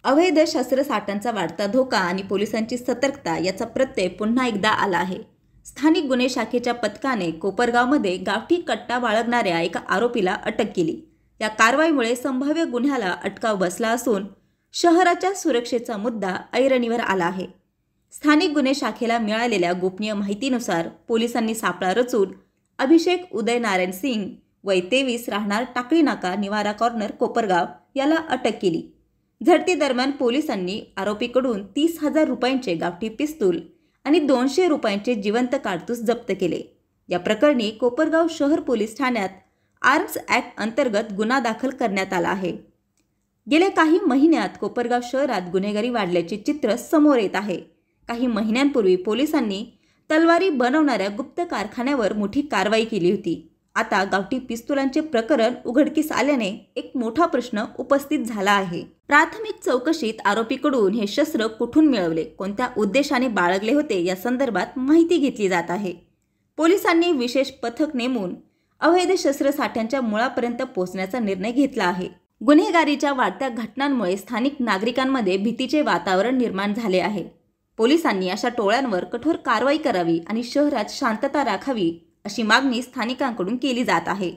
अवैध शस्त्रसाठ्यांचा वाढता धोका आणि पोलिसांची सतर्कता याचा प्रत्यय पुन्हा एकदा आला आहे। स्थानिक गुन्हे शाखेच्या पथकाने कोपरगावमध्ये गावठी कट्टा बाळगणाऱ्या एका आरोपीला अटक केली। या कारवाईमुळे संभाव्य गुन्ह्याला अटकाव बसला असून शहराच्या सुरक्षेचा मुद्दा ऐरणीवर आला आहे। स्थानिक गुन्हे शाखेला मिळालेल्या गोपनीय माहितीनुसार पोलिसांनी सापळा रचून अभिषेक उदय नारायण सिंग वय 23 राहणार टाकळी नाका निवारा कॉर्नर कोपरगाव याला अटक केली। झडती दरम्यान पोलिसांनी आरोपीकडून 30,000 रुपयांचे गावठी पिस्तूल आणि 200 रुपयांचे जिवंत कारतूस जप्त केले। या प्रकरणी कोपरगाव शहर पोलीस ठाण्यात आर्म्स ॲक्ट अंतर्गत गुन्हा दाखल करण्यात आला आहे। गेल्या काही महिन्यात कोपरगाव शहरात गुन्हेगारी वाढल्याचे चित्र समोर येत आहे। काही महिन्यांपूर्वी पोलिसांनी तलवारी बनवणाऱ्या गुप्त कारखान्यावर मोठी कारवाई केली होती। आता गावठी पिस्तुलांचे प्रकरण उघडकीस आल्याने एक मोठा प्रश्न उपस्थित झाला आहे। प्राथमिक चौकशीत आरोपीकडून हे शस्त्र कुठून मिळवले, कोणत्या उद्देशाने बाळगले होते या संदर्भात माहिती घेतली जात आहे। पोलिसांनी विशेष पथक नेमून अवैध शस्त्रसाठ्यांच्या मुळापर्यंत पोहोचण्याचा निर्णय घेतला आहे। गुन्हेगारीच्या वाढत्या घटनांमुळे स्थानिक नागरिकांमध्ये भीतीचे वातावरण निर्माण झाले आहे। पोलिसांनी अशा टोळ्यांवर कठोर कारवाई करावी आणि शहरात शांतता राखावी अशी मागणी स्थानिकांकडून केली जात आहे।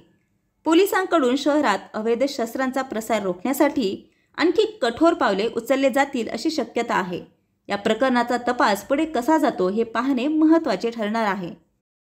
पोलिसांकडून शहरात अवैध शस्त्रांचा प्रसार रोखण्यासाठी आणखी कठोर पावले उचलले जातील अशी शक्यता आहे। या प्रकरणाचा तपास पुढे कसा जातो हे पाहणे महत्त्वाचे ठरणार आहे।